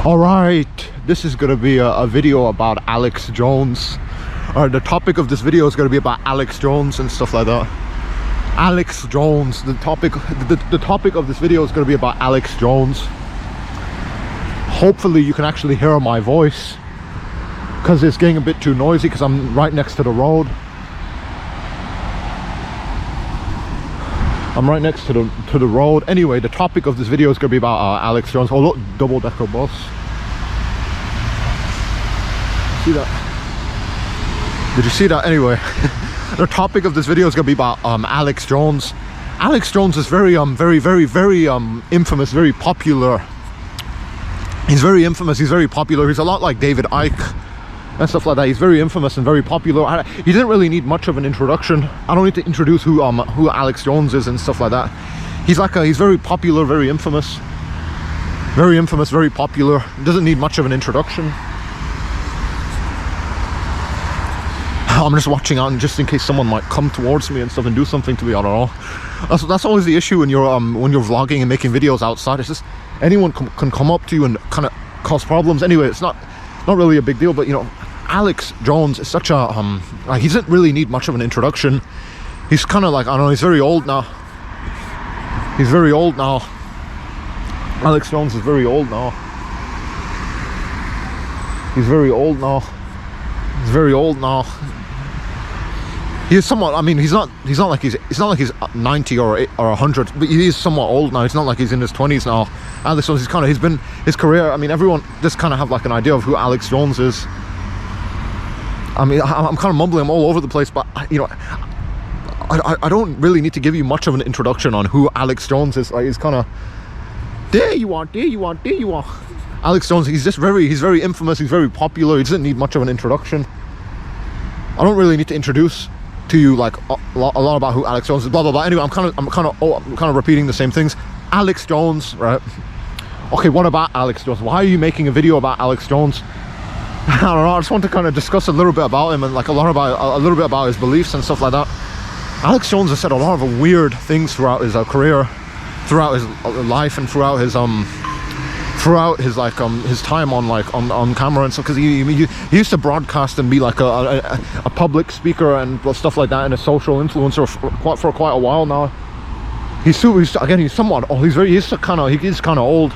All right, this is gonna be a video about Alex Jones. Or the topic of this video is gonna be about Alex Jones and stuff like that. Alex Jones. The topic of this video is gonna be about Alex Jones. Hopefully you can actually hear my voice, because it's getting a bit too noisy because I'm right next to the road. I'm right next to the road. Anyway, the topic of this video is going to be about Alex Jones. Oh look, double-decker bus. See that? Did you see that? Anyway, the topic of this video is going to be about Alex Jones. Alex Jones is very infamous, very popular. He's very infamous. He's very popular. He's a lot like David Icke and stuff like that. He's very infamous and very popular. He didn't really need much of an introduction. I don't need to introduce who Alex Jones is and stuff like that. He's very popular, very infamous, very popular. He doesn't need much of an introduction. I'm just watching out, and just in case someone might come towards me and stuff and do something to me. I don't know. That's always the issue when you're vlogging and making videos outside. It's just anyone can come up to you and kind of cause problems. Anyway, it's not really a big deal, but you know, Alex Jones is such a like, he doesn't really need much of an introduction. He's kind of like, I don't know, he's very old now. He's very old now. Alex Jones is very old now. He's very old now. He's very old now. He's somewhat, I mean, he's not like he's 90 or 100, but he is somewhat old now. It's not like he's in his 20s now. Alex Jones, he's been his career, I mean, everyone just kind of have like an idea of who Alex Jones is. I mean, I'm kind of mumbling, I'm all over the place, but you know, I don't really need to give you much of an introduction on who Alex Jones is. Like, he's kind of, there you are. Alex Jones, he's very infamous, he's very popular. He doesn't need much of an introduction. I don't really need to introduce to you like a lot about who Alex Jones is, blah blah blah. Anyway, I'm kind of repeating the same things. Alex Jones, right? Okay, what about Alex Jones? Why are you making a video about Alex Jones? I don't know. I just want to kind of discuss a little bit about him and like a little bit about his beliefs and stuff like that. Alex Jones has said a lot of weird things throughout his career, throughout his life, and throughout his his time on camera and stuff, because he used to broadcast and be like a public speaker and stuff like that, and a social influencer for quite a while now. He's somewhat, oh, he is kind of old.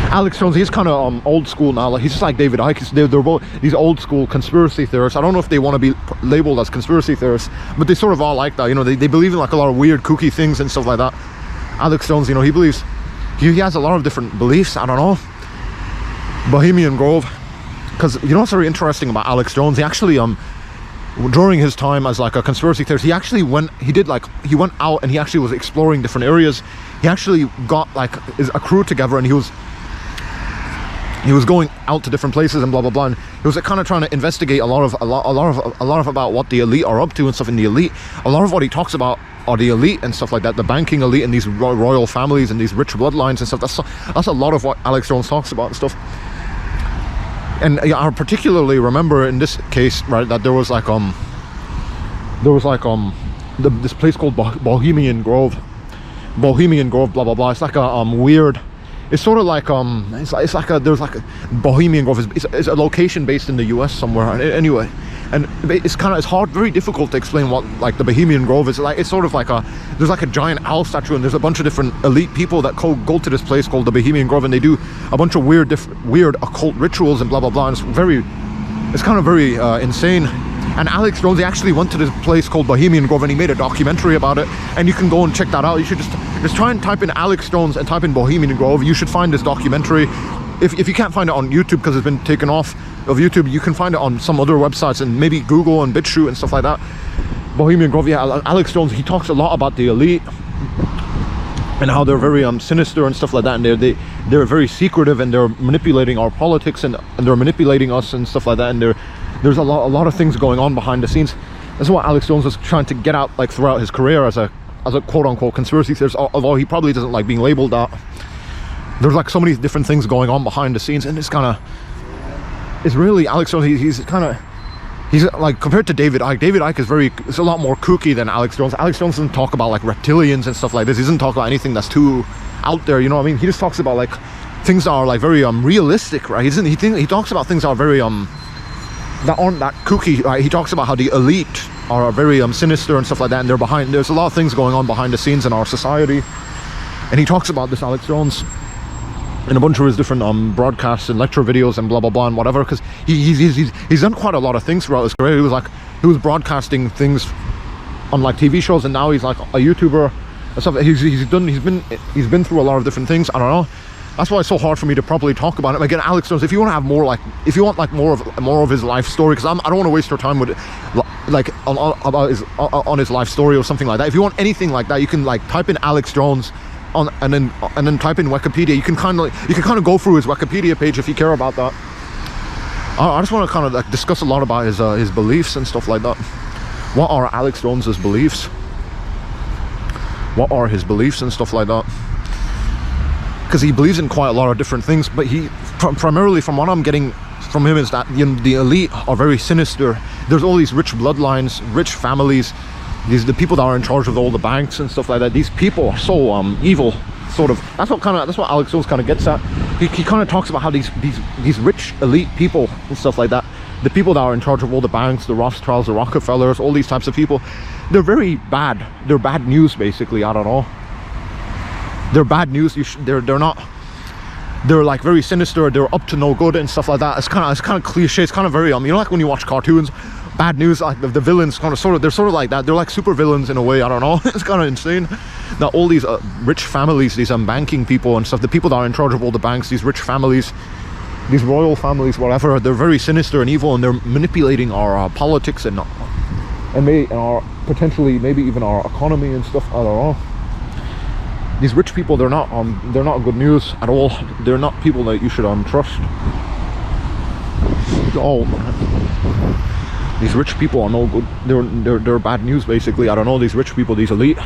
Alex Jones, he's kind of old school now. Like, he's just like David Icke. They're both these old school conspiracy theorists. I don't know if they want to be labeled as conspiracy theorists, but they sort of all like that. You know, they believe in like a lot of weird kooky things and stuff like that. Alex Jones, you know, he believes, he has a lot of different beliefs. I don't know. Bohemian Grove, because you know what's very interesting about Alex Jones? He actually during his time as like a conspiracy theorist, he went out and he actually was exploring different areas. He actually got like a crew together, and he was going out to different places and blah blah blah, and he was like, kind of trying to investigate a lot of about what the elite are up to and stuff. In the elite, a lot of what he talks about are the elite and stuff like that, the banking elite and these royal families and these rich bloodlines and stuff. That's a lot of what Alex Jones talks about and stuff. And I particularly remember in this case, right, that there was this place called Bohemian Grove, blah blah blah. It's like a weird, it's sort of like there's like a Bohemian Grove is a location based in the US somewhere. Anyway, and it's very difficult to explain what like the Bohemian Grove is. Like, it's sort of like there's like a giant owl statue, and there's a bunch of different elite people that go to this place called the Bohemian Grove, and they do a bunch of weird occult rituals and blah blah blah. And it's kind of very insane. And Alex Jones, he actually went to this place called Bohemian Grove, and he made a documentary about it, and you can go and check that out. You should just try and type in Alex Jones and type in Bohemian Grove. You should find this documentary. If you can't find it on YouTube because it's been taken off of YouTube, you can find it on some other websites, and maybe Google and BitChute and stuff like that. Bohemian Grove, yeah. Alex Jones, he talks a lot about the elite and how they're very sinister and stuff like that, and they're very secretive, and they're manipulating our politics, and they're manipulating us and stuff like that, and there's a lot of things going on behind the scenes. That's what Alex Jones was trying to get out like throughout his career as a quote-unquote conspiracy theorist, although he probably doesn't like being labeled that. There's like so many different things going on behind the scenes, and it's really Alex Jones. He's like, compared to David Icke, it's a lot more kooky than Alex Jones. Alex Jones doesn't talk about like reptilians and stuff like this. He doesn't talk about anything that's too out there, you know what I mean? He just talks about like things that are like very realistic, right? He talks about things that are very that aren't that kooky, right? He talks about how the elite are very sinister and stuff like that, and there's a lot of things going on behind the scenes in our society. And he talks about this Alex Jones in a bunch of his different broadcasts and lecture videos and blah blah blah and whatever, because he's done quite a lot of things throughout his career. He was broadcasting things on like TV shows, and now he's like a YouTuber and stuff. He's been through a lot of different things. I don't know. That's why it's so hard for me to properly talk about it. Again, Alex Jones, if you want to have more, like, if you want like more of his life story, because I don't want to waste your time with like on his life story or something like that. If you want anything like that, you can like type in Alex Jones and then type in Wikipedia. You can kind of go through his Wikipedia page if you care about that. I just want to kind of like discuss a lot about his beliefs and stuff like that. What are Alex Jones's beliefs? What are his beliefs and stuff like that? Because he believes in quite a lot of different things, but he primarily, from what I'm getting from him, is that the elite are very sinister. There's all these rich bloodlines, rich families, the people that are in charge of all the banks and stuff like that. These people are so evil, sort of. That's what Alex Jones kind of gets at. He kind of talks about how these rich elite people and stuff like that, the people that are in charge of all the banks, the Rothschilds, the Rockefellers, all these types of people, they're very bad. They're bad news, basically. I don't know. They're bad news. They're not. They're like very sinister. They're up to no good and stuff like that. It's kind of cliche. It's kind of very like when you watch cartoons, bad news. Like the villains they're sort of like that. They're like super villains in a way. I don't know. It's kind of insane that all these rich families, these banking people and stuff, the people that are in charge of all the banks, these rich families, these royal families, whatever, they're very sinister and evil, and they're manipulating our politics and our potentially maybe even our economy and stuff. I don't know. These rich people, they're not good news at all. They're not people that you should trust. Oh, these rich people are no good. They're bad news, basically. I don't know. These rich people, these elite,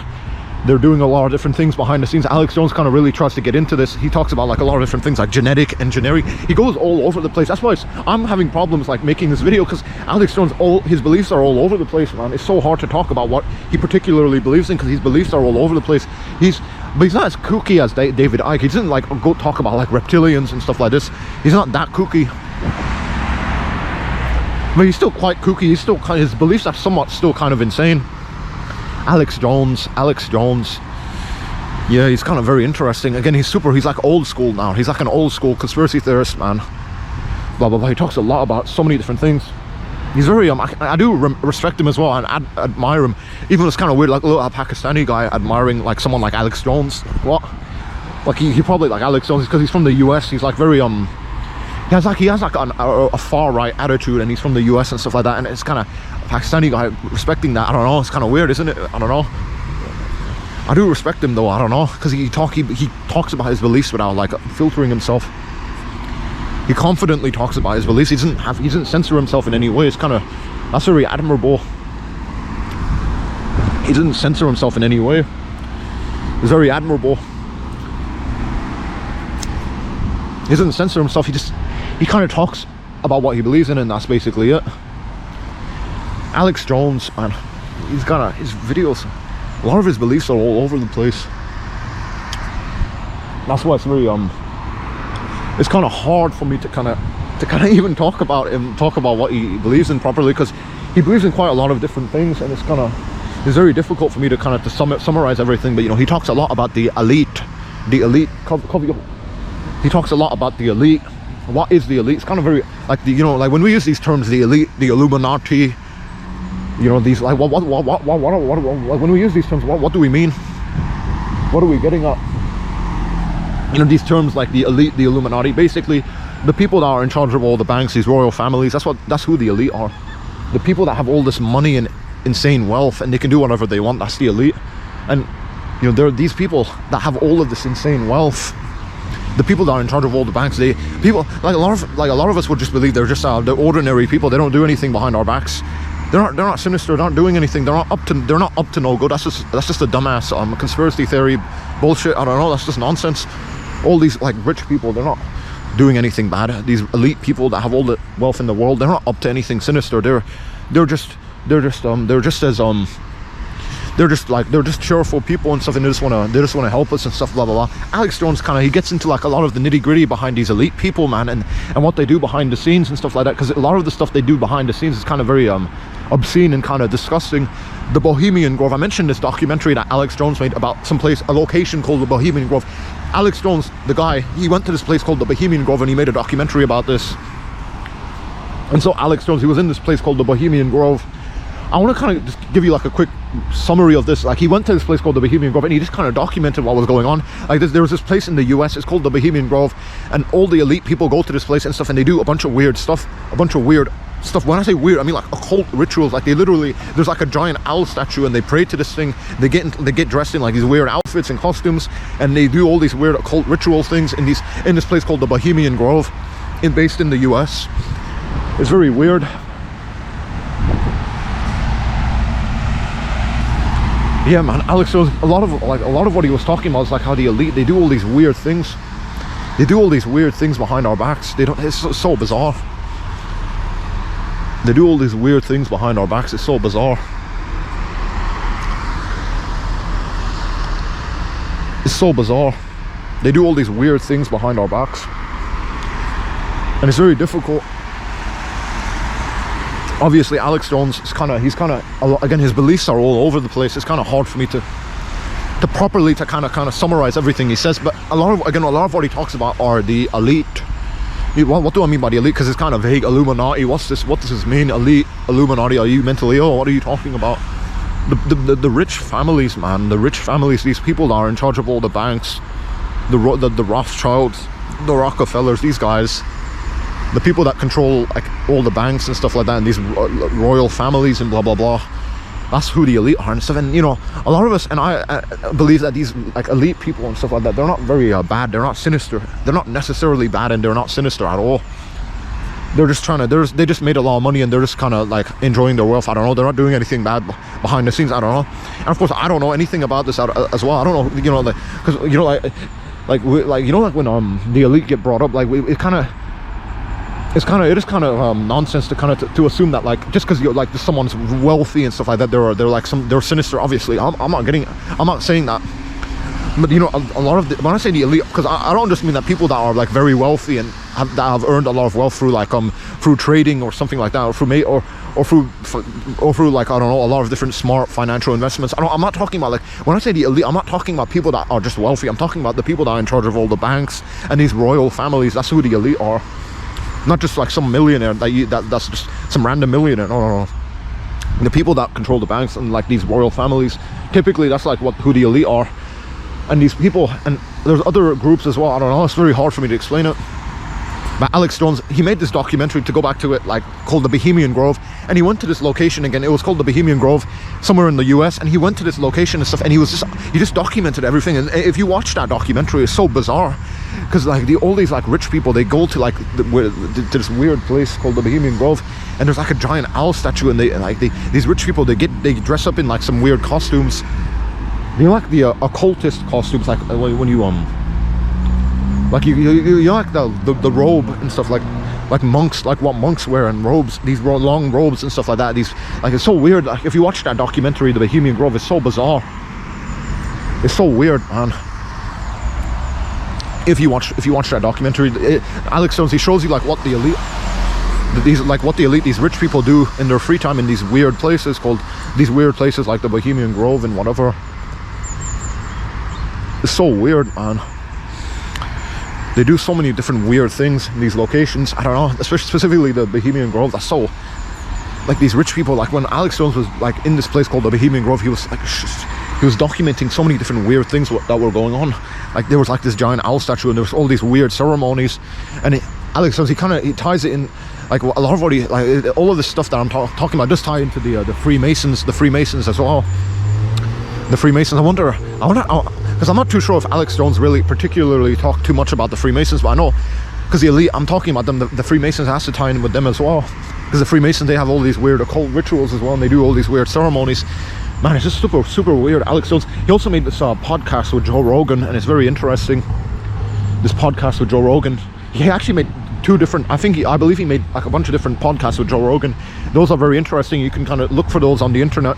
they're doing a lot of different things behind the scenes. Alex Jones kind of really tries to get into this. He talks about like a lot of different things, like genetic engineering. He goes all over the place. That's why I'm having problems like making this video, because Alex Jones, his beliefs are all over the place, man. It's so hard to talk about what he particularly believes in, because his beliefs are all over the place. But he's not as kooky as David Icke. He doesn't like go talk about like reptilians and stuff like this. He's not that kooky. But he's still quite kooky. He's still his beliefs are somewhat still kind of insane. Alex Jones. Yeah, he's kind of very interesting. Again, he's like old school now. He's like an old school conspiracy theorist, man. Blah blah blah. He talks a lot about so many different things. He's very I do respect him as well, and admire him. Even it's kind of weird, like a little Pakistani guy admiring like someone like Alex Jones. What? Like he probably like Alex Jones because he's from the US. He's like very he has like a far right attitude, and he's from the US and stuff like that. And it's kind of a Pakistani guy respecting that. I don't know. It's kind of weird, isn't it? I don't know. I do respect him though. I don't know, because he talks about his beliefs without like filtering himself. He confidently talks about his beliefs. He doesn't censor himself in any way. That's very admirable. He doesn't censor himself in any way. It's very admirable. He doesn't censor himself. He kind of talks about what he believes in, and that's basically it. Alex Jones, man, his videos, a lot of his beliefs are all over the place. That's why it's very it's kind of hard for me to kind of even talk about what he believes in properly, because he believes in quite a lot of different things, and it's very difficult for me to kind of summarize everything. But he talks a lot about the elite. He talks a lot about the elite. What is the elite? It's kind of very like like when we use these terms, the elite, the Illuminati, these like what when we use these terms, what do we mean? What are we getting at? These terms like the elite, the Illuminati, basically the people that are in charge of all the banks, these royal families. That's who the elite are. The people that have all this money and insane wealth, and they can do whatever they want. That's the elite. And there are these people that have all of this insane wealth. The people that are in charge of all the banks, people like a lot of us would just believe they're just they're ordinary people. They don't do anything behind our backs. They're not sinister. They're not doing anything. They're not up to no good. That's just a dumbass conspiracy theory bullshit. I don't know. That's just nonsense. All these like rich people, they're not doing anything bad. These elite people that have all the wealth in the world, they're not up to anything sinister. They're just as they're just cheerful people and stuff, and they just want to help us and stuff, blah blah blah. Alex Jones kind of, he gets into like a lot of the nitty gritty behind these elite people, man, and what they do behind the scenes and stuff like that, because a lot of the stuff they do behind the scenes is kind of very obscene and kind of disgusting. The Bohemian Grove, I mentioned this documentary that Alex Jones made about a location called the Bohemian Grove. Alex Jones, the guy, he went to this place called the Bohemian Grove and he made a documentary about this. And so Alex Jones, he was in this place called the Bohemian Grove. I want to kind of just give you like a quick summary of this. Like, he went to this place called the Bohemian Grove and he just kind of documented what was going on. Like, there was this place in the US, it's called the Bohemian Grove, and all the elite people go to this place and stuff, and they do a bunch of weird stuff. When I say weird, I mean like occult rituals. Like, they literally, there's like a giant owl statue and they pray to this thing. They get dressed in like these weird outfits and costumes, and they do all these weird occult ritual things in this place called the Bohemian Grove, based in the US. It's very weird. Yeah, man, Alex Jones, a lot of what he was talking about is like how the elite, they do all these weird things. They do all these weird things behind our backs. It's so bizarre. They do all these weird things behind our backs. It's so bizarre. It's so bizarre. They do all these weird things behind our backs, and it's very difficult. Obviously, Alex Jones is he's kind of, again, his beliefs are all over the place. It's kind of hard for me to properly kind of summarize everything he says. But a lot of what he talks about are the elite. What do I mean by the elite? Because it's kind of vague. Illuminati. What does this mean? Elite, Illuminati. Are you mentally ill? What are you talking about? The rich families, man. The rich families. These people that are in charge of all the banks, the Rothschilds, the Rockefellers. These guys. The people that control like all the banks and stuff like that, and these royal families and blah blah blah. That's who the elite are and stuff. And you know, a lot of us, and I believe that these like elite people and stuff like that, they're not very bad. They're not sinister. They're not necessarily bad, and they're not sinister at all. They're just they just made a lot of money, and they're just kind of like enjoying their wealth. I don't know. They're not doing anything bad behind the scenes. I don't know. And of course, I don't know anything about this as well. I don't know. You know, because you know, like when the elite get brought up, like it is kind of nonsense to assume that like just because you're like someone's wealthy and stuff like that, they're sinister. Obviously, I'm not saying that, but you know, a lot of when I say the elite, because I don't just mean that people that are like very wealthy and that have earned a lot of wealth through like through trading or something like that, or through like, I don't know, a lot of different smart financial investments. I'm not talking about like, when I say the elite, I'm not talking about people that are just wealthy. I'm talking about the people that are in charge of all the banks and these royal families. That's who the elite are. Not just like some millionaire that's just some random millionaire. No. The people that control the banks and like these royal families, typically that's like who the elite are. And these people, and there's other groups as well. I don't know. It's very hard for me to explain it. But Alex Jones, he made this documentary, to go back to it, like called the Bohemian Grove, and he went to this location again. It was called the Bohemian Grove, somewhere in the US, and he went to this location and stuff, and he just documented everything. And if you watch that documentary, it's so bizarre, because like all these like rich people, they go to like to this weird place called the Bohemian Grove, and there's like a giant owl statue, and these rich people, they dress up in like some weird costumes. You know, like the occultist costumes, like when you like you like the robe and stuff, like monks, like what monks wear, and robes, these long robes and stuff like that. These, like, it's so weird. Like, if you watch that documentary, the Bohemian Grove, it's so bizarre. It's so weird, man. If you watch that documentary, Alex Jones, he shows you like what the elite, these rich people do in their free time in these weird places like the Bohemian Grove and whatever. It's so weird, man. They do so many different weird things in these locations. I don't know, especially specifically the Bohemian Grove. That's so, like, these rich people, like when Alex Jones was like in this place called the Bohemian Grove, he was documenting so many different weird things that were going on. Like, there was like this giant owl statue, and there was all these weird ceremonies. And Alex Jones, he ties it in, like a lot of what all of this stuff that I'm talking about does tie into the Freemasons as well. The Freemasons, I wonder, because I'm not too sure if Alex Jones really particularly talked too much about the Freemasons, but I know, because the elite, I'm talking about them, the Freemasons has to tie in with them as well, because the Freemasons, they have all these weird occult rituals as well, and they do all these weird ceremonies. Man, it's just super weird. Alex Jones, he also made this podcast with Joe Rogan, and it's very interesting. This podcast with Joe Rogan, he actually made two different, I believe he made like a bunch of different podcasts with Joe Rogan. Those are very interesting. You can kind of look for those on the internet.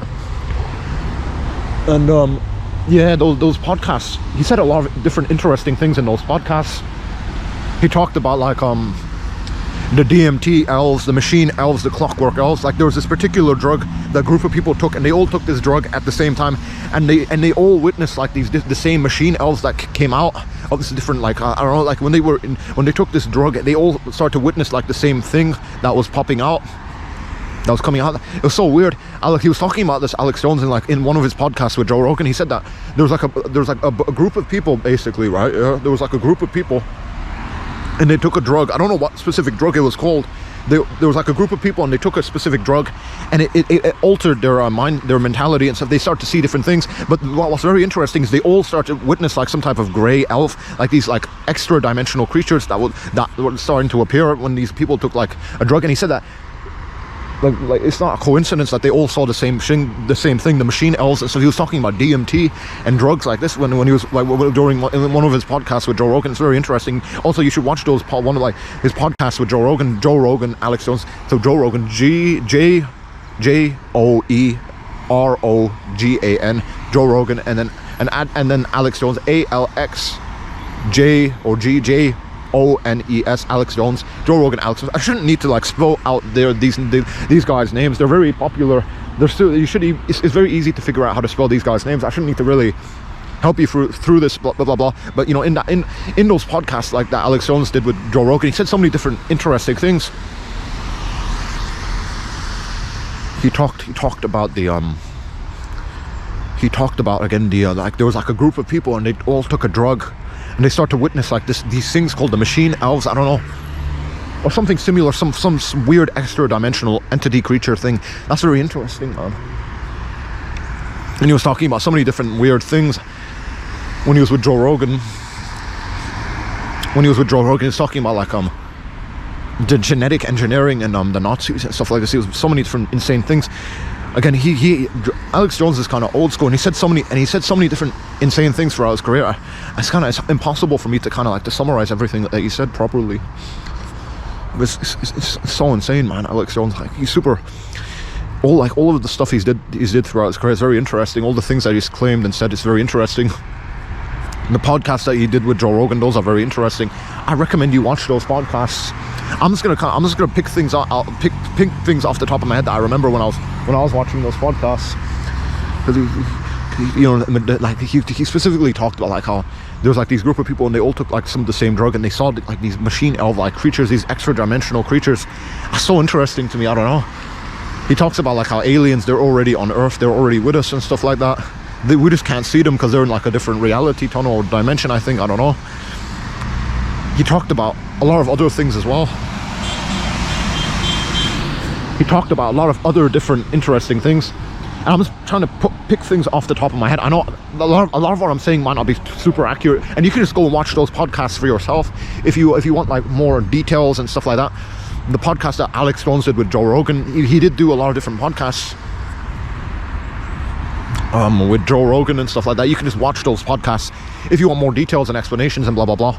And yeah, those podcasts, he said a lot of different interesting things in those podcasts. He talked about like the DMT elves, the machine elves, the clockwork elves. Like there was this particular drug that a group of people took, and they all took this drug at the same time, and they all witnessed like the same machine elves that came out of this different, like I don't know, like when they took this drug, they all started to witness like the same thing that was popping out, that was coming out. It was so weird. He was talking about this, Alex Jones, in one of his podcasts with Joe Rogan. He said that there was like a group of people, basically, right? There was like a group of people, and they took a drug. I don't know what specific drug it was called. There was like a group of people, and they took a specific drug, and it altered their mind, their mentality and stuff. They start to see different things. But what's very interesting is they all start to witness like some type of gray elf, like these like extra dimensional creatures that were starting to appear when these people took like a drug. And he said that like it's not a coincidence that they all saw the same thing, the machine elves. And so he was talking about DMT and drugs like this when he was like during one of his podcasts with Joe Rogan. It's very interesting. Also, you should watch one of like his podcasts with Joe Rogan, Alex Jones. So Joe Rogan, Joerogan, Joe Rogan, and then Alex Jones, ALXJONES, Alex Jones, Joe Rogan, Alex Jones. I shouldn't need to like spell out these guys' names. They're very popular. It's very easy to figure out how to spell these guys' names. I shouldn't need to really help you through this blah blah blah. But you know, in those podcasts like that Alex Jones did with Joe Rogan, he said so many different interesting things. He talked about again like there was like a group of people, and they all took a drug, and they start to witness like these things called the machine elves, I don't know, or something similar, some weird extra dimensional entity creature thing. That's very interesting, man. And he was talking about so many different weird things when he was with Joe Rogan. He was talking about like the genetic engineering and the Nazis and stuff like this. He was so many different insane things. Again, Alex Jones is kind of old school, and he said so many different insane things throughout his career. It's impossible for me to kind of like to summarize everything that he said properly. It's so insane, man. Alex Jones, like he's super. All of the stuff he's did throughout his career is very interesting. All the things that he's claimed and said is very interesting. The podcasts that he did with Joe Rogan, those are very interesting. I recommend you watch those podcasts. I'm just gonna pick things out. I'll pick things off the top of my head that I remember when I was watching those podcasts. He specifically talked about like how there was like these group of people, and they all took like some of the same drug, and they saw like these machine elf like creatures, these extra dimensional creatures. That's so interesting to me. I don't know. He talks about like how aliens, they're already on Earth, they're already with us and stuff like that. We just can't see them because they're in like a different reality tunnel or dimension, I think. I don't know. He talked about a lot of other things as well. He talked about a lot of other different interesting things. And I'm just trying to pick things off the top of my head. I know a lot of what I'm saying might not be super accurate, and you can just go and watch those podcasts for yourself if you want like more details and stuff like that. The podcast that Alex Jones did with Joe Rogan, he did do a lot of different podcasts with Joe Rogan and stuff like that. You can just watch those podcasts if you want more details and explanations and blah blah blah.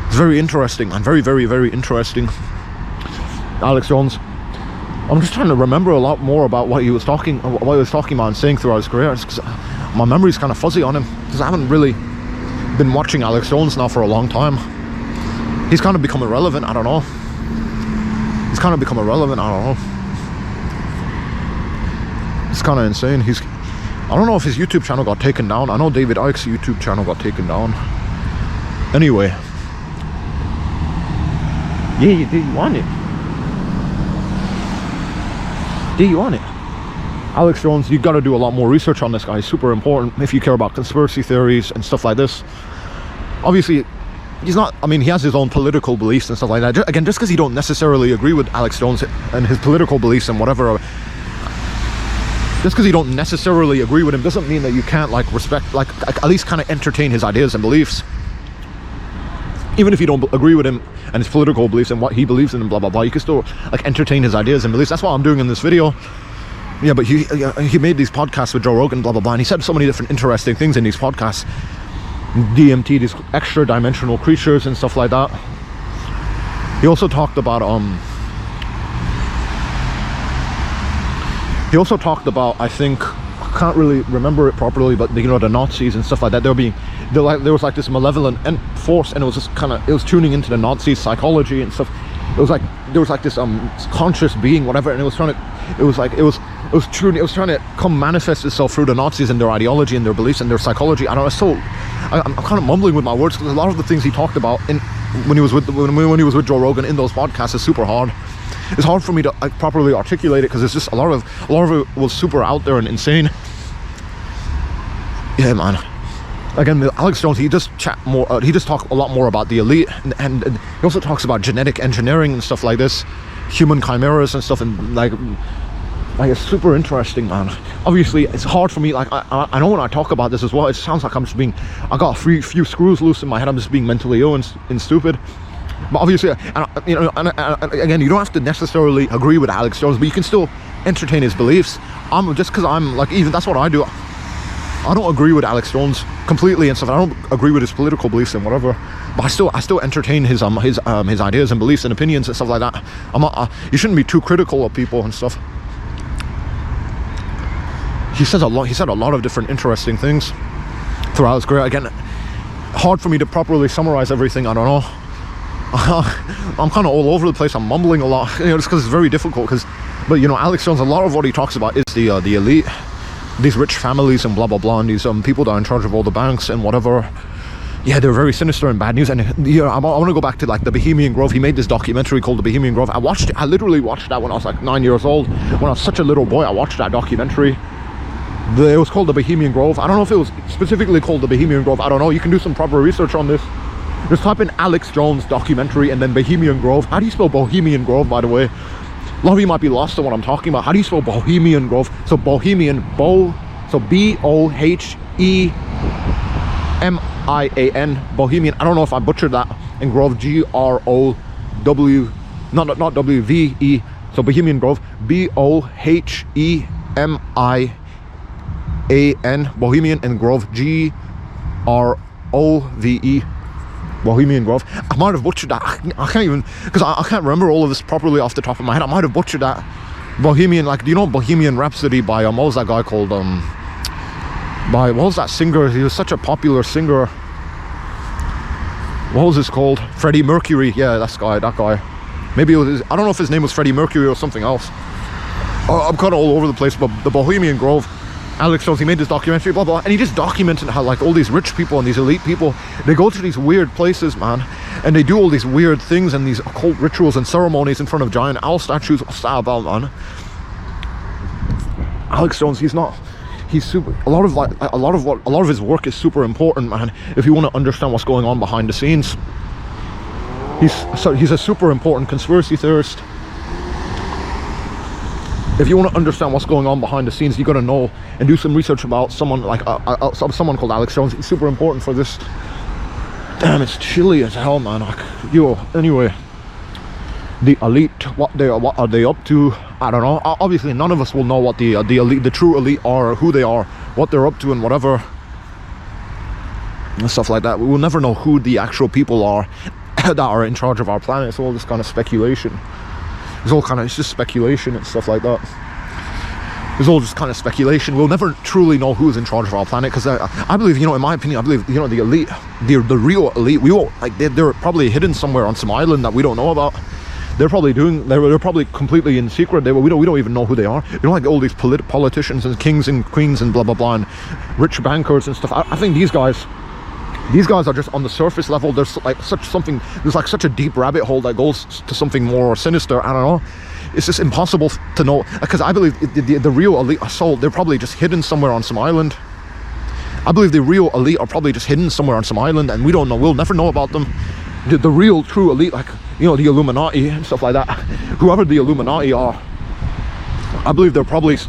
It's very interesting, and very very very interesting. Alex Jones. I'm just trying to remember a lot more about what he was talking about and saying throughout his career. It's 'cause my memory's kind of fuzzy on him, because I haven't really been watching Alex Jones now for a long time. He's kind of become irrelevant. I don't know. It's kind of insane. I don't know if his YouTube channel got taken down. I know David Icke's YouTube channel got taken down. Anyway. Yeah, do you want it? Do you want it? Alex Jones, you got to do a lot more research on this guy. He's super important if you care about conspiracy theories and stuff like this. Obviously, he's not, I mean, he has his own political beliefs and stuff like that. Again, just because you don't necessarily agree with Alex Jones and his political beliefs and whatever, just because you don't necessarily agree with him doesn't mean that you can't like respect, like at least kind of entertain his ideas and beliefs. Even if you don't agree with him and his political beliefs and what he believes in and blah blah blah, you can still like entertain his ideas and beliefs. That's what I'm doing in this video. Yeah, but he made these podcasts with Joe Rogan, blah blah blah, and he said so many different interesting things in these podcasts. DMT, these extra dimensional creatures and stuff like that. He also talked about I think, can't really remember it properly, but you know, the Nazis and stuff like that, there was like this malevolent force, and it was just kind of, it was tuning into the Nazi psychology and stuff. It was like there was like this conscious being, whatever, and it was trying to come manifest itself through the Nazis and their ideology and their beliefs and their psychology. I don't know. So I'm kind of mumbling with my words, because a lot of the things he talked about when he was with Joe Rogan in those podcasts is super hard. It's hard for me to properly articulate it, because it's just a lot of it was super out there and insane. Yeah, man. Again, Alex Jones, he just he just talk a lot more about the elite, and he also talks about genetic engineering and stuff like this, human chimeras and stuff, and like it's super interesting, man. Obviously, it's hard for me. Like I know when I talk about this as well, it sounds like I got a few screws loose in my head. I'm just being mentally ill and stupid. But obviously, again, you don't have to necessarily agree with Alex Jones, but you can still entertain his beliefs. Just because I'm like, even that's what I do. I don't agree with Alex Jones completely and stuff. I don't agree with his political beliefs and whatever, but I still entertain his ideas and beliefs and opinions and stuff like that. I'm not. You shouldn't be too critical of people and stuff. He said a lot of different interesting things throughout his career. Again, hard for me to properly summarize everything. I don't know. I'm kind of all over the place. I'm mumbling a lot, you know, just because it's very difficult. But you know, Alex Jones, a lot of what he talks about is the elite, these rich families and blah blah blah, and these people that are in charge of all the banks and whatever. Yeah, they're very sinister and bad news. And you know, I want to go back to like the Bohemian Grove. He made this documentary called The Bohemian Grove. I literally watched that when I was like 9 years old. When I was such a little boy, I watched that documentary. It was called The Bohemian Grove. I don't know if it was specifically called The Bohemian Grove. I don't know. You can do some proper research on this. Just type in Alex Jones documentary and then Bohemian Grove. How do you spell Bohemian Grove, by the way? A lot of you might be lost on what I'm talking about. How do you spell Bohemian Grove? So Bohemian, so B-O-H-E-M-I-A-N, Bohemian. I don't know if I butchered that. And Grove, G-R-O-W, not W-V-E. So Bohemian Grove, B-O-H-E-M-I-A-N, Bohemian, and Grove, G-R-O-V-E. Bohemian Grove. I might have butchered that. I can't even, because I can't remember all of this properly off the top of my head. I might have butchered that. Bohemian, like, do you know Bohemian Rhapsody by what was that guy called? What was that singer? He was such a popular singer. What was this called? Freddie Mercury. Yeah, that guy. Maybe it was. I don't know if his name was Freddie Mercury or something else. I'm kind of all over the place. But the Bohemian Grove, Alex Jones, he made this documentary, blah blah, and he just documented how like all these rich people and these elite people, they go to these weird places, man, and they do all these weird things and these occult rituals and ceremonies in front of giant owl statues. What's that about, man? Alex Jones, he's super. A lot of his work is super important, man. If you want to understand what's going on behind the scenes, he's a super important conspiracy theorist. If you want to understand what's going on behind the scenes, you got to know and do some research about someone like someone called Alex Jones. He's super important for this. Damn, it's chilly as hell, man. Like, anyway, the elite, what are they up to? I don't know. Obviously, none of us will know what the elite, the true elite, are, who they are, what they're up to, and whatever, and stuff like that. We will never know who the actual people are that are in charge of our planet. It's all this kind of speculation. It's just speculation and stuff like that. It's all just kind of speculation. We'll never truly know who's in charge of our planet, because I believe, you know, in my opinion, I believe, you know, the elite, the real elite, we won't, like, they're probably hidden somewhere on some island that we don't know about. They're probably completely in secret. We don't even know who they are. You know, like all these politicians and kings and queens and blah blah blah and rich bankers and stuff. I think these guys are just on the surface level. There's like such a deep rabbit hole that goes to something more sinister. I don't know. It's just impossible to know, because I believe the real elite soul, they're probably just hidden somewhere on some island. I believe the real elite are probably just hidden somewhere on some island, and we don't know. We'll never know about them. The real true elite, like, you know, the Illuminati and stuff like that, whoever the Illuminati are, I believe they're probably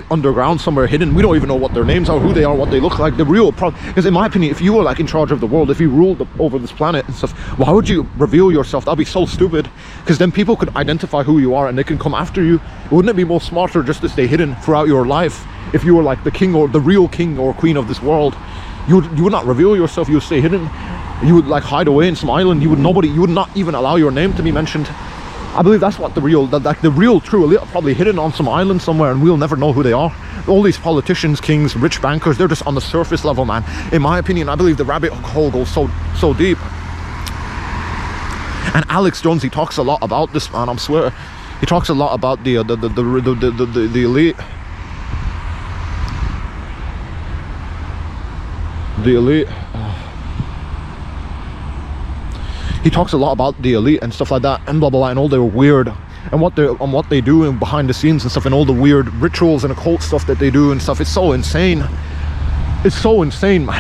underground somewhere hidden. We don't even know what their names are, who they are, what they look like. The real because in my opinion, if you were like in charge of the world, if you ruled over this planet and stuff, why would you reveal yourself? That'd be so stupid, because then people could identify who you are and they can come after you. Wouldn't it be more smarter just to stay hidden throughout your life? If you were like the king or the real king or queen of this world, you would not reveal yourself. You would stay hidden. You would like hide away in some island. You would not even allow your name to be mentioned. I believe that's what the real true elite are probably hidden on some island somewhere, and we'll never know who they are. All these politicians, kings, rich bankers, they're just on the surface level, man. In my opinion, I believe the rabbit hole goes so deep. And Alex Jones, he talks a lot about this, man. I swear, he talks a lot about the elite. The elite. He talks a lot about the elite and stuff like that, and blah blah blah, and all their weird and what they do and behind the scenes and stuff, and all the weird rituals and occult stuff that they do and stuff. It's so insane. It's so insane, man.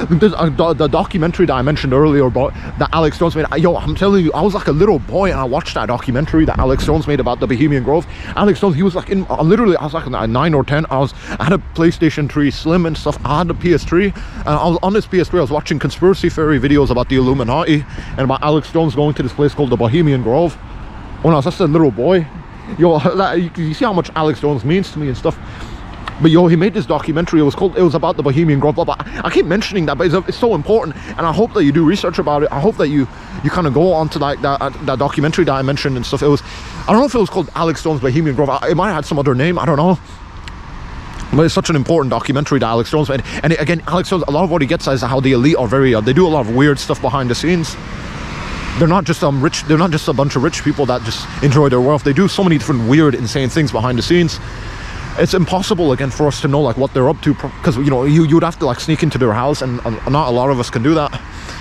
The documentary that I mentioned earlier about that Alex Jones made, yo, I'm telling you, I was like a little boy and I watched that documentary that Alex Jones made about the Bohemian Grove. Alex Jones, he was like literally, I was like 9 or 10. I had a PlayStation 3 Slim and stuff. I had a PS3, and I was on this PS3. I was watching conspiracy theory videos about the Illuminati and about Alex Jones going to this place called the Bohemian Grove when I was just a little boy. Yo, you see how much Alex Jones means to me and stuff. But yo, he made this documentary. It was about the Bohemian Grove. But I keep mentioning that, but it's so important, and I hope that you do research about it. I hope that you kind of go on to like that documentary that I mentioned and stuff. I don't know if it was called Alex Jones Bohemian Grove. It might have had some other name. I don't know. But it's such an important documentary that Alex Jones made. And again, Alex Jones, a lot of what he gets is how the elite are very. They do a lot of weird stuff behind the scenes. They're not just rich. They're not just a bunch of rich people that just enjoy their wealth. They do so many different weird, insane things behind the scenes. It's impossible again for us to know like what they're up to, because you know you'd have to like sneak into their house, and not a lot of us can do that,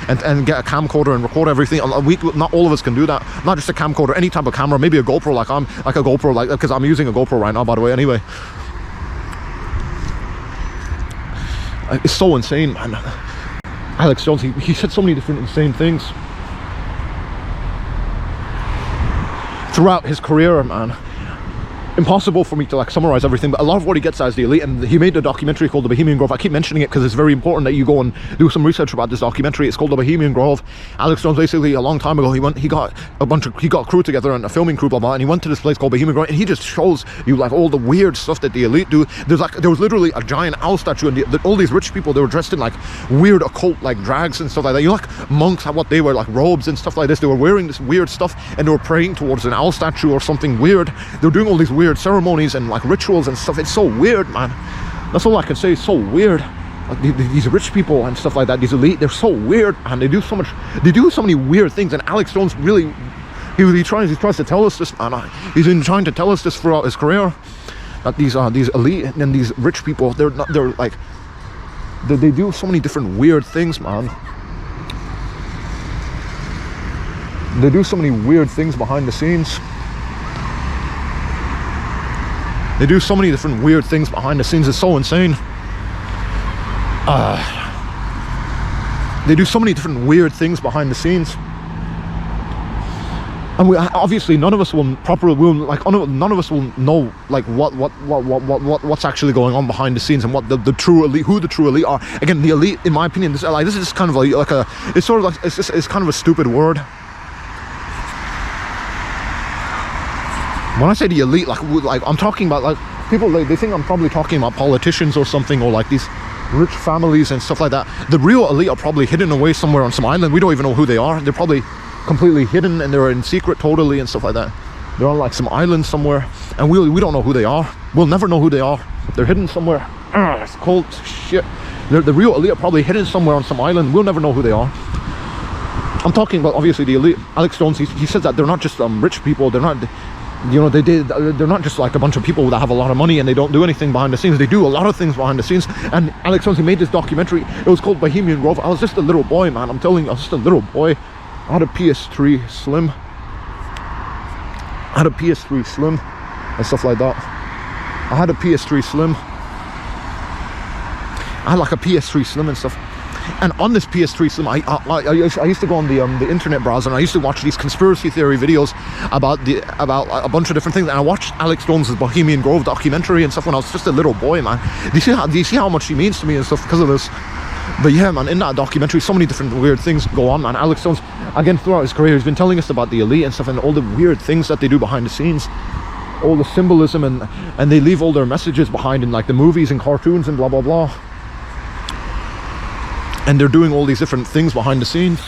and get a camcorder and record everything. Not all of us can do that. Not just a camcorder, any type of camera, maybe a GoPro, because I'm using a GoPro right now, by the way. Anyway, it's so insane, man. Alex Jones, he said so many different insane things throughout his career, man. Impossible for me to like summarize everything, but a lot of what he gets as the elite, and he made a documentary called The Bohemian Grove. I keep mentioning it because it's very important that you go and do some research about this documentary. It's called The Bohemian Grove. Alex Jones, basically a long time ago, he got a crew together, and a filming crew, blah blah, and he went to this place called Bohemian Grove, and he just shows you like all the weird stuff that the elite do. There was literally a giant owl statue, and all these rich people, they were dressed in like weird occult like drags and stuff like that. You know, like monks, what they wear, like robes and stuff like this. They were wearing this weird stuff, and they were praying towards an owl statue or something weird. They were doing all these weird ceremonies and like rituals and stuff. It's so weird, man. That's all I can say. It's so weird. Like, these rich people and stuff like that, these elite, they're so weird, and they do so many weird things. And Alex Jones really, he tries to tell us this, man. He's been trying to tell us this throughout his career, that these elite and these rich people, they do so many different weird things, man. They do so many weird things behind the scenes. They do so many different weird things behind the scenes. It's so insane. They do so many different weird things behind the scenes, and obviously none of us will none of us will know like what's actually going on behind the scenes, and what the true elite, who the true elite are. Again, the elite, in my opinion, this is just kind of like a, it's sort of like, it's kind of a stupid word. When I say the elite, like I'm talking about like people, like they think I'm probably talking about politicians or something, or like these rich families and stuff like that. The real elite are probably hidden away somewhere on some island. We don't even know who they are. They're probably completely hidden, and they're in secret totally and stuff like that. They're on like some island somewhere, and we don't know who they are. We'll never know who they are. They're hidden somewhere. It's cold shit. The real elite are probably hidden somewhere on some island. We'll never know who they are. I'm talking about obviously the elite. Alex Jones, he says that they're not just rich people. They're not, you know, they're not just like a bunch of people that have a lot of money and they don't do anything behind the scenes. They do a lot of things behind the scenes. And Alex Jones, he made this documentary. It was called Bohemian Grove. I was just a little boy, man. I'm telling you, I was just a little boy. I had a PS3 Slim. I had a PS3 Slim and stuff like that. I had a PS3 Slim. I had like a PS3 Slim and stuff. And on this PS3 Slim, I used to go on the internet browser, and I used to watch these conspiracy theory videos about a bunch of different things. And I watched Alex Jones's Bohemian Grove documentary and stuff when I was just a little boy, man. Do you see how much he means to me and stuff because of this? But yeah, man, in that documentary, so many different weird things go on, man. Alex Jones, again, throughout his career, he's been telling us about the elite and stuff, and all the weird things that they do behind the scenes, all the symbolism, and they leave all their messages behind in like the movies and cartoons and blah blah blah. And they're doing all these different things behind the scenes.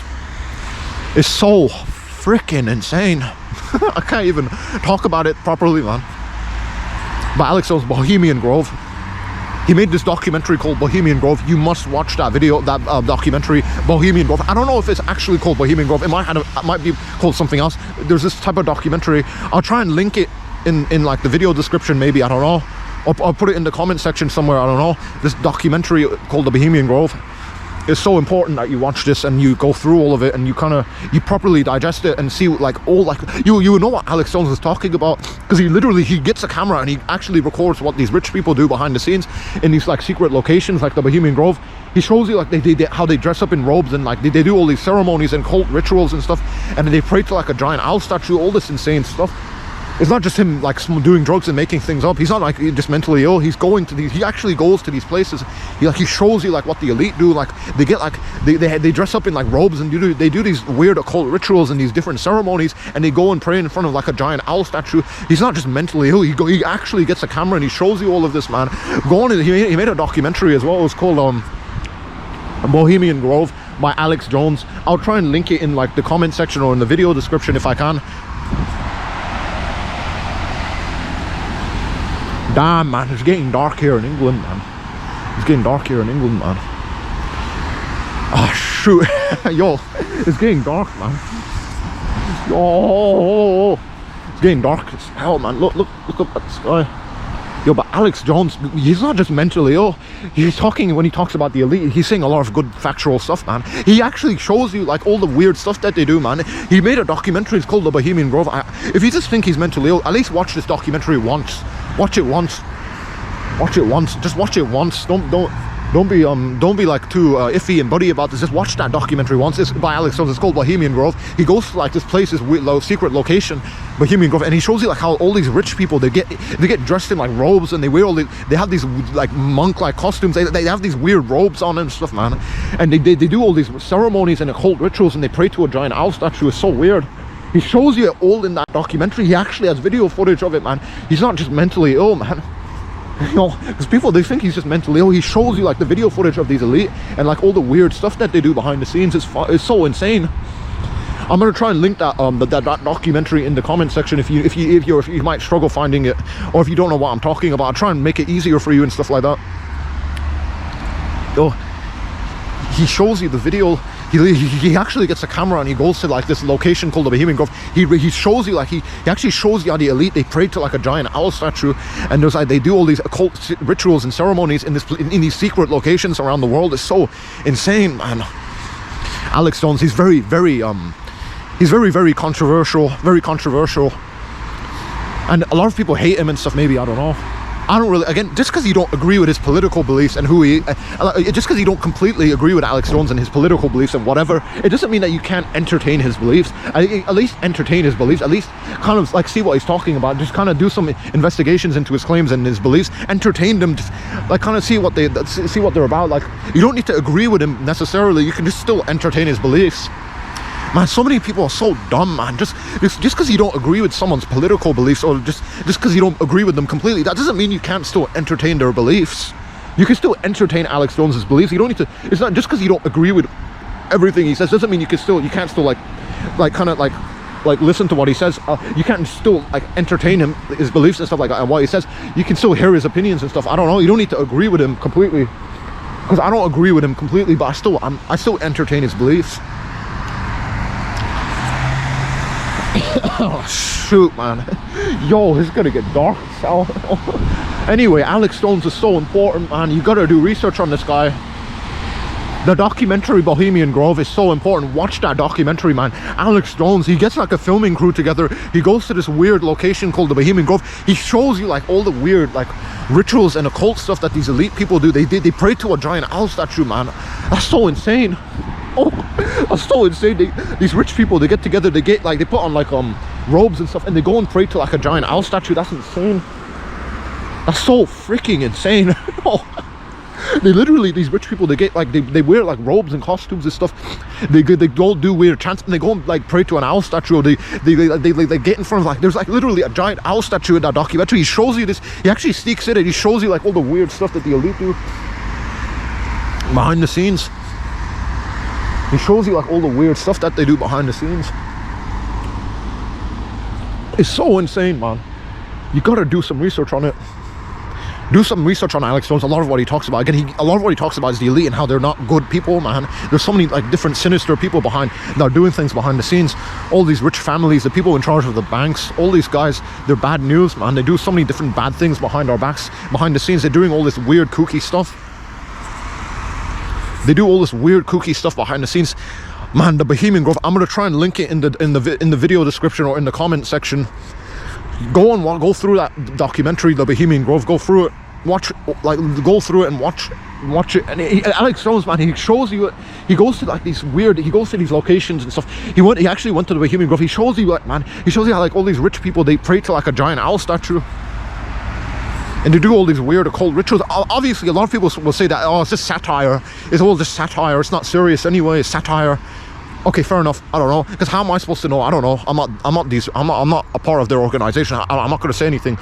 It's so freaking insane. I can't even talk about it properly, man. But Alex Jones, Bohemian Grove. He made this documentary called Bohemian Grove. You must watch that video, that documentary, Bohemian Grove. I don't know if it's actually called Bohemian Grove. It might be called something else. There's this type of documentary. I'll try and link it in like the video description, maybe. I don't know. I'll put it in the comment section somewhere. I don't know. This documentary called The Bohemian Grove. It's so important that you watch this and you go through all of it and you properly digest it and see like you know what Alex Jones is talking about, because he gets a camera and he actually records what these rich people do behind the scenes in these like secret locations like the Bohemian Grove. He shows you like how they dress up in robes and like they do all these ceremonies and cult rituals and stuff, and they pray to like a giant owl statue, all this insane stuff. It's not just him like doing drugs and making things up. He's not like just mentally ill. He actually goes to these places. He shows you like what the elite do. Like they get like they dress up in like robes and they do these weird occult rituals and these different ceremonies, and they go and pray in front of like a giant owl statue. He's not just mentally ill. He actually gets a camera and he shows you all of this, man. Go on. He made a documentary as well. It was called Bohemian Grove by Alex Jones. I'll try and link it in like the comment section or in the video description if I can. Damn, man, it's getting dark here in England, man. It's getting dark here in England, man. Ah, shoot. Yo, it's getting dark, man. Yo, it's getting dark as hell, man. Look up at the sky. Yo, but Alex Jones, he's not just mentally ill. He's talking, when he talks about the elite, he's saying a lot of good factual stuff, man. He actually shows you like all the weird stuff that they do, man. He made a documentary, it's called The Bohemian Grove. If you just think he's mentally ill, at least watch this documentary once. Watch it once. Watch it once. Just watch it once. Don't be like too iffy and buddy about this. Just watch that documentary once. It's by Alex Jones. It's called Bohemian Grove. He goes to like this place, this weird, secret location, Bohemian Grove, and he shows you like how all these rich people they get dressed in like robes and they wear they have these like monk like costumes. They have these weird robes on and stuff, man. And they do all these ceremonies and occult rituals and they pray to a giant owl statue. It's so weird. He shows you it all in that documentary. He actually has video footage of it, man. He's not just mentally ill, man. You know, because people, they think he's just mentally ill. He shows you like the video footage of these elite and like all the weird stuff that they do behind the scenes. It's so insane. I'm gonna try and link that that documentary in the comment section if you might struggle finding it, or if you don't know what I'm talking about. I'll try and make it easier for you and stuff like that. Oh, he shows you the video. He actually gets a camera and he goes to like this location called the Bohemian Grove. He shows you like he actually shows you how the elite they pray to like a giant owl statue, and there's like they do all these occult rituals and ceremonies in these secret locations around the world. It's so insane, man. Alex Jones, he's very controversial, and a lot of people hate him and stuff. Maybe, I don't know. I don't really, again, just because you don't agree with his political beliefs and who he, just because you don't completely agree with Alex Jones and his political beliefs and whatever, it doesn't mean that you can't entertain his beliefs. At least entertain his beliefs, at least kind of like see what he's talking about, just kind of do some investigations into his claims and his beliefs, entertain them, like kind of see what they're about. Like, you don't need to agree with him necessarily, you can just still entertain his beliefs. Man, so many people are so dumb, man. Just because you don't agree with someone's political beliefs, or just because you don't agree with them completely, that doesn't mean you can't still entertain their beliefs. You can still entertain Alex Jones's beliefs. You don't need to. It's not just because you don't agree with everything he says doesn't mean you can't still listen to what he says. You can't still like entertain his beliefs and stuff like that and what he says. You can still hear his opinions and stuff. I don't know. You don't need to agree with him completely, because I don't agree with him completely, but I still entertain his beliefs. Oh shoot, man. Yo, it's gonna get dark. So anyway, Alex Jones is so important, man. You gotta do research on this guy. The documentary Bohemian Grove is so important. Watch that documentary, man. Alex Jones, he gets like a filming crew together. He goes to this weird location called the Bohemian Grove. He shows you like all the weird like rituals and occult stuff that these elite people do. They pray to a giant owl statue, man. That's so insane. Oh, that's so insane. These rich people, they get together, they put on like robes and stuff, and they go and pray to like a giant owl statue. That's insane. That's so freaking insane. They literally, these rich people, they wear like robes and costumes and stuff. They go do weird chants, and they go and like pray to an owl statue. Or they get in front of like, there's like literally a giant owl statue in that documentary. He shows you this. He actually sneaks in and he shows you like all the weird stuff that the elite do behind the scenes. He shows you like all the weird stuff that they do behind the scenes. It's so insane, man. You gotta do some research on it. Do some research on Alex Jones. A lot of what he talks about, again, a lot of what he talks about is the elite and how they're not good people, man. There's so many like different sinister people behind that are doing things behind the scenes. All these rich families, the people in charge of the banks, all these guys, they're bad news, man. They do so many different bad things behind our backs, behind the scenes. They're doing all this weird kooky stuff. They do all this weird kooky stuff behind the scenes, man. The Bohemian Grove, I'm gonna try and link it in the video description or in the comment section. Go through that documentary, The Bohemian Grove. Go through it, go through it and watch it. And Alex Jones, man, he shows you. He goes to like these weird. He goes to these locations and stuff. He actually went to the Bohemian Grove. He shows you, like, man. He shows you how like all these rich people, they pray to like a giant owl statue, and they do all these weird occult rituals. Obviously, a lot of people will say that, oh, it's just satire. It's all just satire. It's not serious anyway. It's satire. Okay, fair enough. I don't know, because how am I supposed to know? I don't know. I'm not a part of their organization. I'm not going to say anything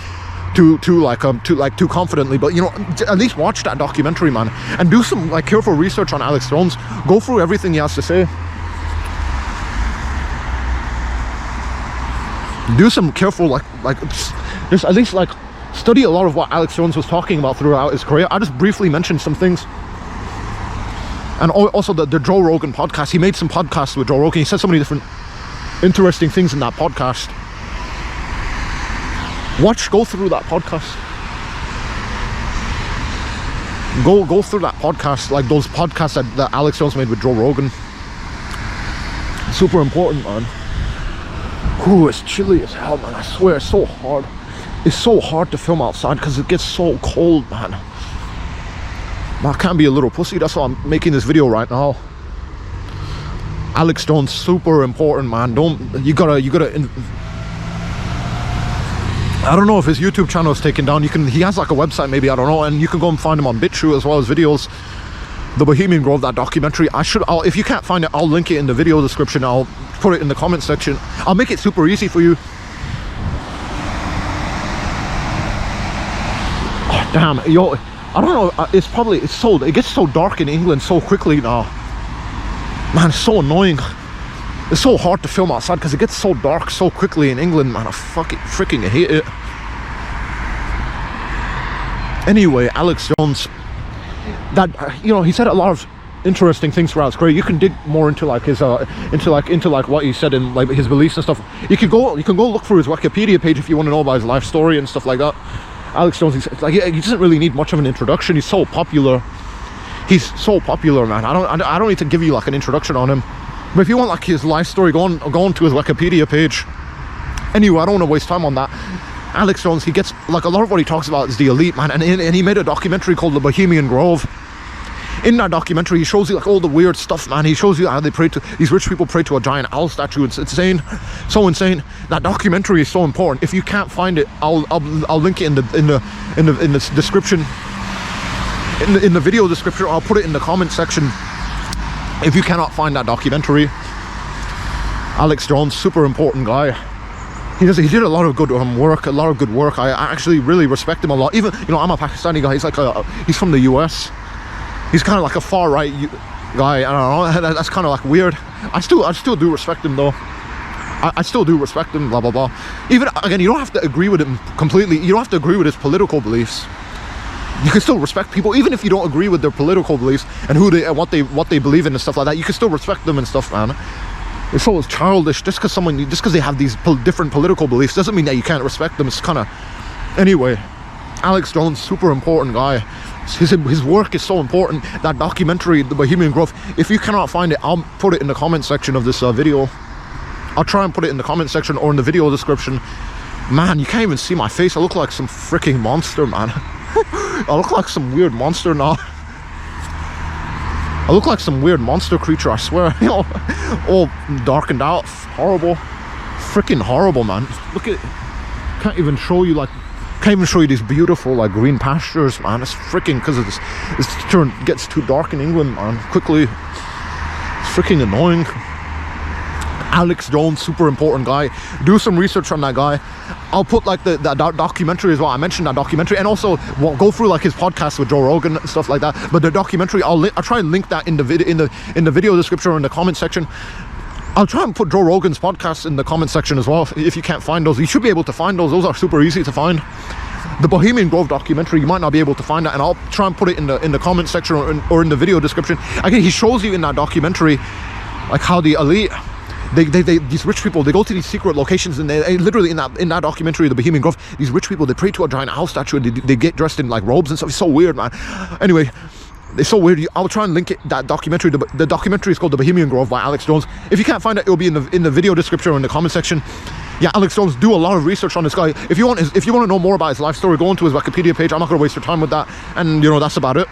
too confidently. But you know, at least watch that documentary, man, and do some like careful research on Alex Jones. Go through everything he has to say. Do some careful just at least like study a lot of what Alex Jones was talking about throughout his career. I just briefly mentioned some things. And also the Joe Rogan podcast. He made some podcasts with Joe Rogan. He said so many different interesting things in that podcast. Go through that podcast. Go through that podcast, like those podcasts that Alex Jones made with Joe Rogan. Super important, man. Ooh, it's chilly as hell, man. I swear, it's so hard. It's so hard to film outside because it gets so cold, man. I can't be a little pussy. That's why I'm making this video right now. Alex Jones, super important, man. You gotta I don't know if his YouTube channel is taken down. He has like a website, maybe, I don't know, and you can go and find him on BitChute as well as videos. The Bohemian Grove, that documentary. If you can't find it, I'll link it in the video description. I'll put it in the comment section. I'll make it super easy for you. Oh, damn, yo. I don't know, it gets so dark in England so quickly now. Man, it's so annoying. It's so hard to film outside because it gets so dark so quickly in England, man. I freaking hate it. Anyway, Alex Jones, he said a lot of interesting things throughout his career. You can dig more into like his into what he said in like his beliefs and stuff. You can go look through his Wikipedia page if you want to know about his life story and stuff like that. Alex Jones, he doesn't really need much of an introduction. He's so popular. He's so popular, man. I don't need to give you like an introduction on him. But if you want like his life story, go on to his Wikipedia page. Anyway, I don't want to waste time on that. Alex Jones, he gets like a lot of what he talks about is the elite, man. And he made a documentary called The Bohemian Grove. In that documentary, he shows you like all the weird stuff, man. He shows you how these rich people pray to a giant owl statue. It's insane, so insane. That documentary is so important. If you can't find it, I'll link it in the description, in the video description. I'll put it in the comment section. If you cannot find that documentary, Alex Jones, super important guy. He did a lot of good work. I actually really respect him a lot. Even, you know, I'm a Pakistani guy. He's from the US. He's kind of like a far right guy. I don't know. That's kind of like weird. I still do respect him though. I still do respect him. Blah blah blah. Even again, you don't have to agree with him completely. You don't have to agree with his political beliefs. You can still respect people, even if you don't agree with their political beliefs and what they believe in and stuff like that. You can still respect them and stuff, man. It's so childish. Just because they have these different political beliefs doesn't mean that you can't respect them. It's kind of anyway. Alex Jones, super important guy. His work is so important. That documentary, The Bohemian Grove, if you cannot find it, I'll put it in the comment section of this video. I'll try and put it in the comment section or in the video description. Man, you can't even see my face. I look like some freaking monster, man. I look like some weird monster now. I look like some weird monster creature, I swear. You know, all darkened out. Horrible. Freaking horrible, man. Look at it. Can't even show you these beautiful like green pastures, man. It's freaking because of this. It gets too dark in England, man. Quickly. It's freaking annoying. Alex Jones, super important guy. Do some research on that guy. I'll put like the documentary as well. I mentioned that documentary, and also go through like his podcast with Joe Rogan and stuff like that. But the documentary, I'll try and link that in the video description or in the comment section. I'll try and put Joe Rogan's podcast in the comment section as well. If you can't find those, you should be able to find those. Those are super easy to find. The Bohemian Grove documentary, you might not be able to find that, and I'll try and put it in the comment section or in the video description. Again, he shows you in that documentary like how the elite, they these rich people, they go to these secret locations, and they literally in that documentary, the Bohemian Grove, these rich people, they pray to a giant house statue, and they get dressed in like robes and stuff. It's so weird, man. Anyway, it's so weird. I'll try and link it, that documentary. The documentary is called The Bohemian Grove by Alex Jones. If you can't find it, it'll be in the video description or in the comment section. Yeah, Alex Jones, do a lot of research on this guy. If you want to know more about his life story, go into his Wikipedia page. I'm not going to waste your time with that. And, you know, that's about it.